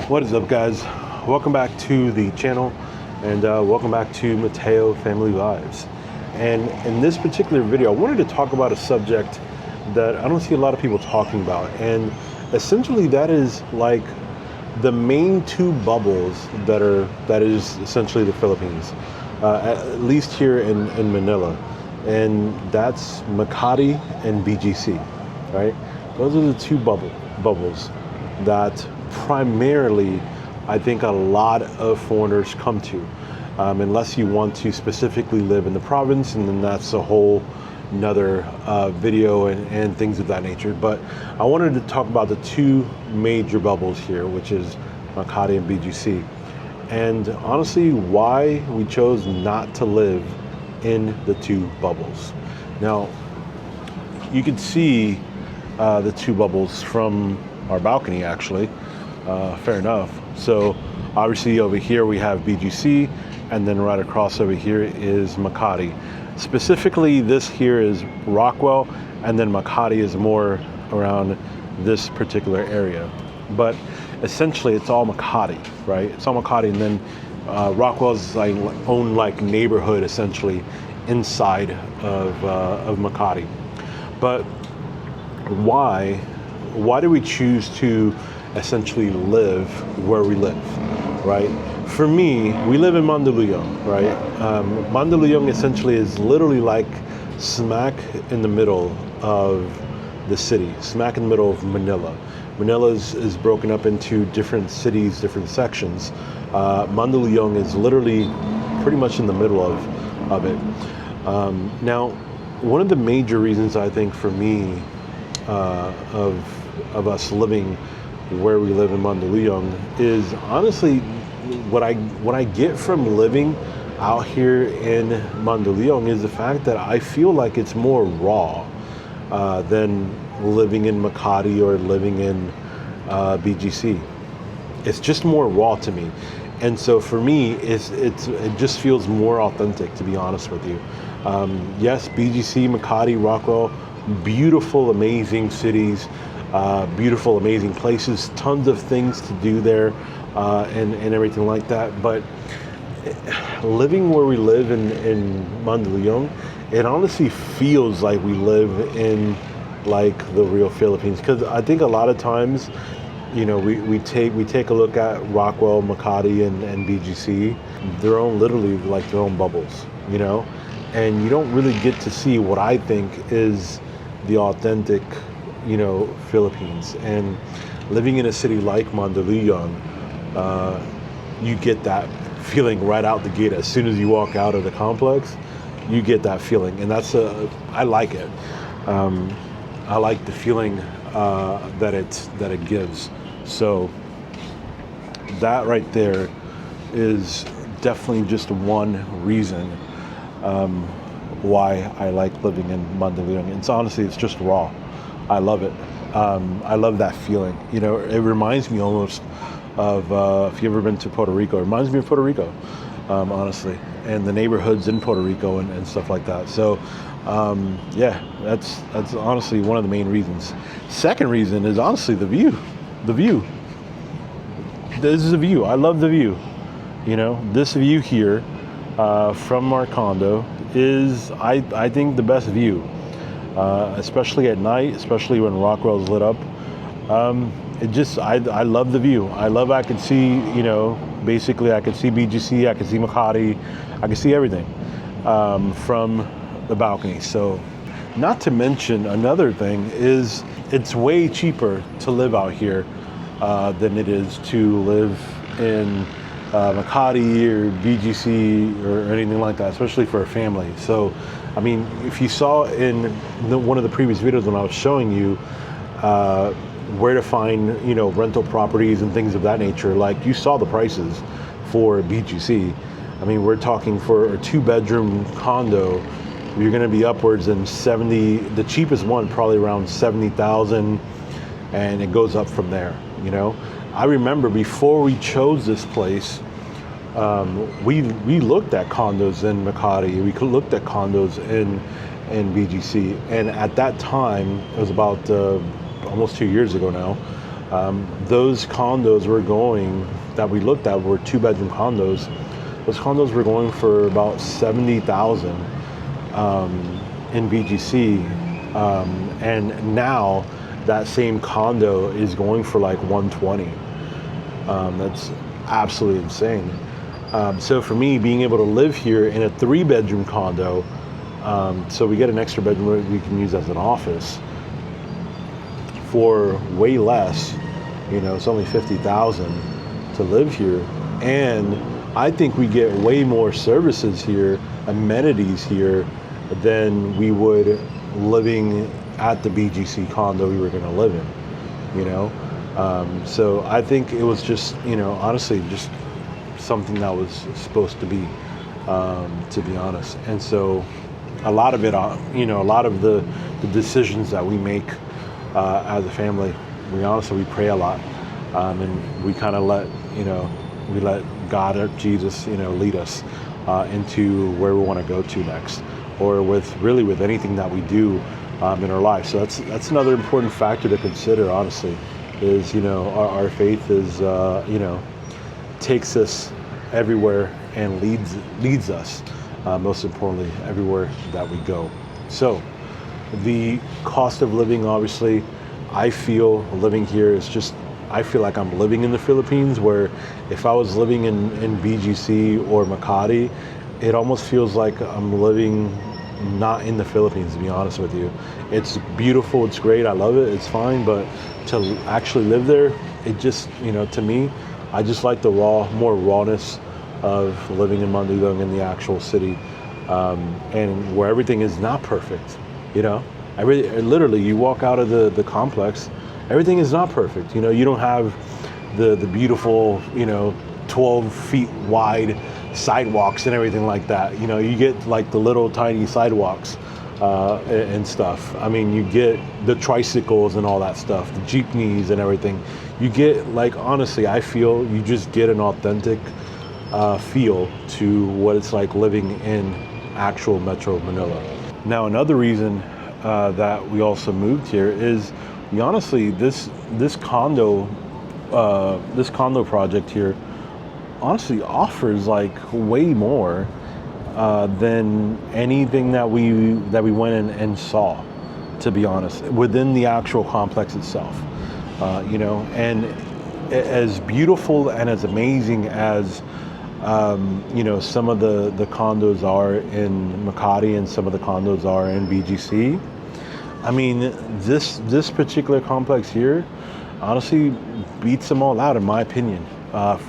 What is up, guys? Welcome back to the channel, and welcome back to Mateo Family Vibes. And in this particular video, I wanted to talk about a subject that I don't see a lot of people talking about, and essentially that is like the main two bubbles that is essentially the Philippines, at least here in Manila, and that's Makati and BGC, right? Those are the two bubbles that primarily I think a lot of foreigners come to, unless you want to specifically live in the province, and then that's a whole another video and things of that nature. But I wanted to talk about the two major bubbles here, which is Makati and BGC, and honestly why we chose not to live in the two bubbles. Now you can see the two bubbles from our balcony, actually. Fair enough. So obviously over here we have BGC, and then right across over here is Makati. Specifically, this here is Rockwell, and then Makati is more around this particular area. But essentially it's all Makati, right? It's all Makati, and then Rockwell's like own like neighborhood essentially inside of Makati. But why do we choose to essentially live where we live, right? For me, we live in Mandaluyong, right? Mandaluyong essentially is literally like smack in the middle of the city, smack in the middle of Manila. Manila is broken up into different cities, different sections. Mandaluyong is literally pretty much in the middle of it. Now, one of the major reasons I think for me of us living where we live in Mandaluyong is honestly what I get from living out here in Mandaluyong is the fact that I feel like it's more raw than living in Makati or living in BGC. It's just more raw to me, and so for me it just feels more authentic, to be honest with you. Yes, BGC, Makati, Rockwell, beautiful, amazing cities. Beautiful, amazing places, tons of things to do there, and everything like that. But living where we live in Mandaluyong, it honestly feels like we live in like the real Philippines. Because I think a lot of times, you know, we take a look at Rockwell, Makati, and BGC. They're literally like their own bubbles, you know, and you don't really get to see what I think is the authentic, you know, Philippines. And living in a city like Mandaluyong, you get that feeling right out the gate. As soon as you walk out of the complex, you get that feeling, and I like it. I like the feeling that it gives. So that right there is definitely just one reason why I like living in Mandaluyong. It's just raw. I love it. I love that feeling. You know, it reminds me almost of, if you've ever been to Puerto Rico, it reminds me of Puerto Rico, honestly, and the neighborhoods in Puerto Rico and stuff like that. So, yeah, that's honestly one of the main reasons. Second reason is honestly the view. The view. This is a view. I love the view. You know, this view here from our condo is, I think, the best view. Especially at night, especially when Rockwell's lit up. I love the view. I can see, you know, basically I can see BGC, I can see Makati, I can see everything from the balcony. So, not to mention another thing is it's way cheaper to live out here than it is to live in Makati or BGC or anything like that, especially for a family. So, I mean, if you saw in one of the previous videos when I was showing you where to find, you know, rental properties and things of that nature, like you saw the prices for BGC. I mean, we're talking for a 2-bedroom condo, you're going to be upwards in 70. The cheapest one probably around 70,000, and it goes up from there. You know, I remember before we chose this place, we looked at condos in Makati. We looked at condos in BGC, and at that time, it was about almost 2 years ago now, Those condos were going, that we looked at, were 2-bedroom condos. Those condos were going for about 70,000 in BGC, and now that same condo is going for like 120. That's absolutely insane. So for me, being able to live here in a 3-bedroom condo, so we get an extra bedroom we can use as an office for way less. It's only 50,000 to live here, and I think we get way more services here, amenities here, than we would living at the BGC condo we were going to live in. So I think it was just, honestly, just something that was supposed to be honest. And so a lot of it, a lot of the decisions that we make as a family, we pray a lot, and we kind of let God or Jesus, lead us into where we want to go to next, or with anything that we do in our life. So that's another important factor to consider, honestly, is, our faith is, takes us everywhere and leads us, most importantly, everywhere that we go. So the cost of living, obviously, I feel living here is just, I feel like I'm living in the Philippines, where if I was living in BGC or Makati, it almost feels like I'm living not in the Philippines, to be honest with you. It's beautiful, it's great, I love it, it's fine, but to actually live there, it just, to me, I just like the more rawness of living in Mandaluyong, in the actual city, and where everything is not perfect. Literally, you walk out of the complex, everything is not perfect. You don't have the beautiful, 12 feet wide sidewalks and everything like that. You get like the little tiny sidewalks and stuff. I mean, you get the tricycles and all that stuff, the jeepneys and everything. You get, like, honestly, I feel you just get an authentic feel to what it's like living in actual Metro Manila. Now, another reason that we also moved here is, honestly, this condo project here honestly offers like way more than anything that we went and saw, to be honest, within the actual complex itself. And as beautiful and as amazing as some of the condos are in Makati and some of the condos are in BGC, I mean, this particular complex here honestly beats them all out, in my opinion,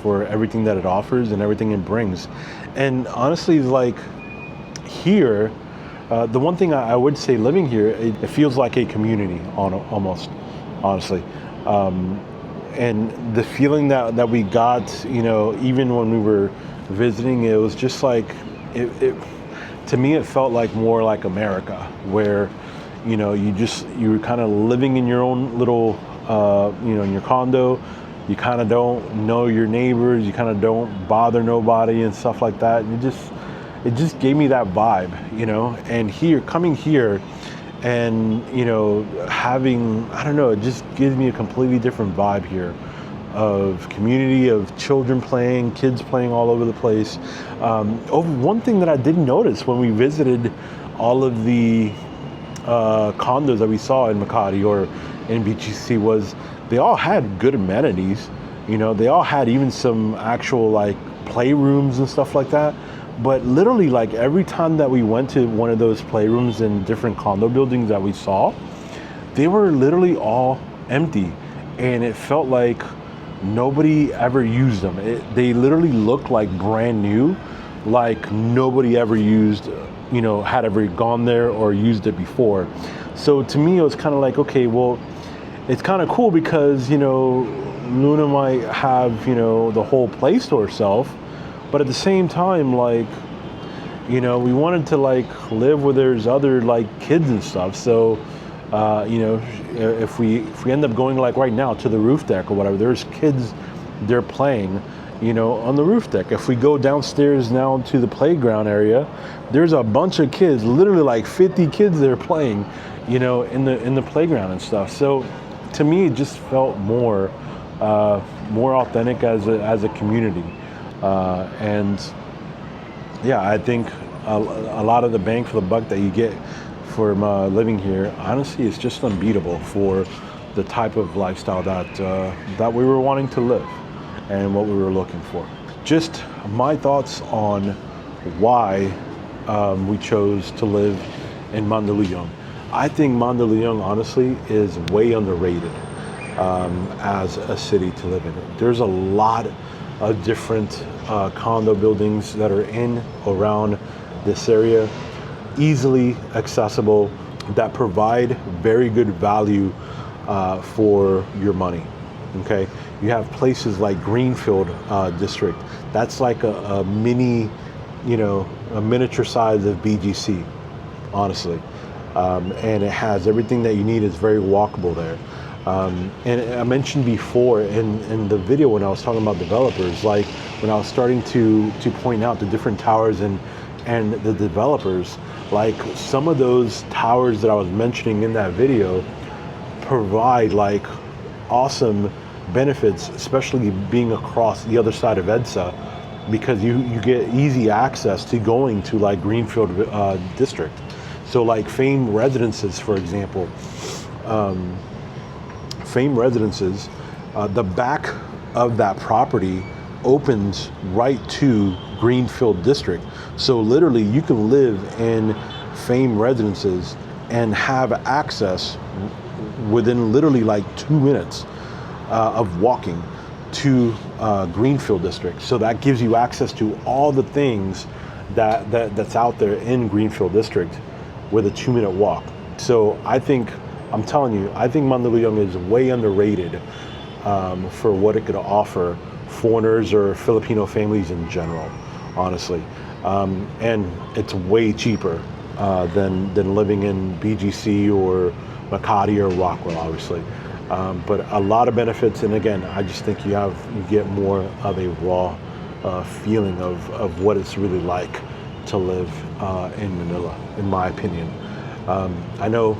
for everything that it offers and everything it brings. And honestly, like, here, the one thing I would say, living here, it feels like a community almost, honestly. And the feeling that we got, even when we were visiting, it was just like, to me, it felt like more like America, where, you were kind of living in your own little, in your condo. You kind of don't know your neighbors. You kind of don't bother nobody and stuff like that. And it just gave me that vibe, And coming here, and having, I don't know, it just gives me a completely different vibe here, of community, of children playing, kids playing all over the place. One thing that I didn't notice when we visited all of the condos that we saw in Makati or in BGC was they all had good amenities. They all had even some actual like playrooms and stuff like that. But literally, like, every time that we went to one of those playrooms in different condo buildings that we saw, they were literally all empty, and it felt like nobody ever used them. They literally looked like brand new, like nobody ever used, had ever gone there or used it before. So to me, it was kind of like, okay, well, it's kind of cool because, Luna might have, the whole place to herself, but at the same time, like, we wanted to like live where there's other like kids and stuff. So, if we end up going like right now to the roof deck or whatever, there's kids, they're playing, on the roof deck. If we go downstairs now to the playground area, there's a bunch of kids, literally like 50 kids there playing, in the playground and stuff. So to me, it just felt more authentic as a community. And yeah, I think a lot of the bang for the buck that you get from living here, honestly, is just unbeatable for the type of lifestyle that we were wanting to live and what we were looking for. Just my thoughts on why we chose to live in Mandaluyong. I think Mandaluyong, honestly, is way underrated as a city to live in. There's a lot of different condo buildings that are in around this area, easily accessible, that provide very good value for your money. Okay, you have places like Greenfield District. That's like a mini, a miniature size of BGC, honestly. And it has everything that you need. It's very walkable there. And I mentioned before in the video when I was talking about developers, like when I was starting to point out the different towers and the developers, like some of those towers that I was mentioning in that video provide like awesome benefits, especially being across the other side of EDSA, because you get easy access to going to like Greenfield District. So like Fame Residences, for example, Fame Residences, the back of that property opens right to Greenfield District. So literally you can live in Fame Residences and have access within literally like 2 minutes of walking to Greenfield District. So that gives you access to all the things that's out there in Greenfield District with a 2-minute walk. So I'm telling you, I think Mandaluyong is way underrated for what it could offer foreigners or Filipino families in general, honestly. And it's way cheaper than living in BGC or Makati or Rockwell, obviously. But a lot of benefits, and again, I just think you get more of a raw feeling of what it's really like to live in Manila, in my opinion. I know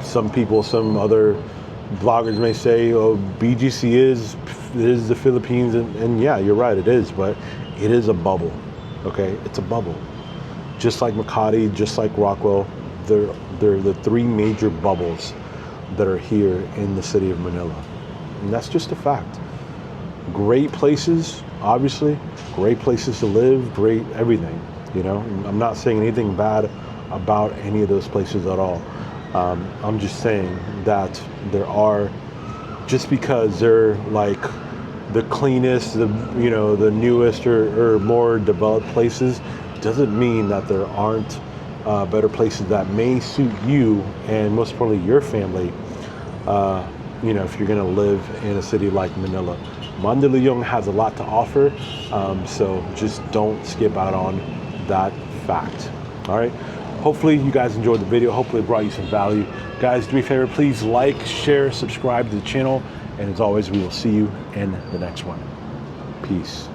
some other bloggers may say, oh, BGC is the Philippines, and yeah, you're right, it is, but it is a bubble, okay? It's a bubble. Just like Makati, just like Rockwell, they're the three major bubbles that are here in the city of Manila. And that's just a fact. Great places, obviously, great places to live, great everything, I'm not saying anything bad about any of those places at all. I'm just saying that there are, just because they're like the cleanest, the newest or more developed places, doesn't mean that there aren't better places that may suit you and most importantly your family. If you're going to live in a city like Manila, Mandaluyong has a lot to offer. So just don't skip out on that fact. All right. Hopefully you guys enjoyed the video. Hopefully it brought you some value. Guys, do me a favor, please like, share, subscribe to the channel. And as always, we will see you in the next one. Peace.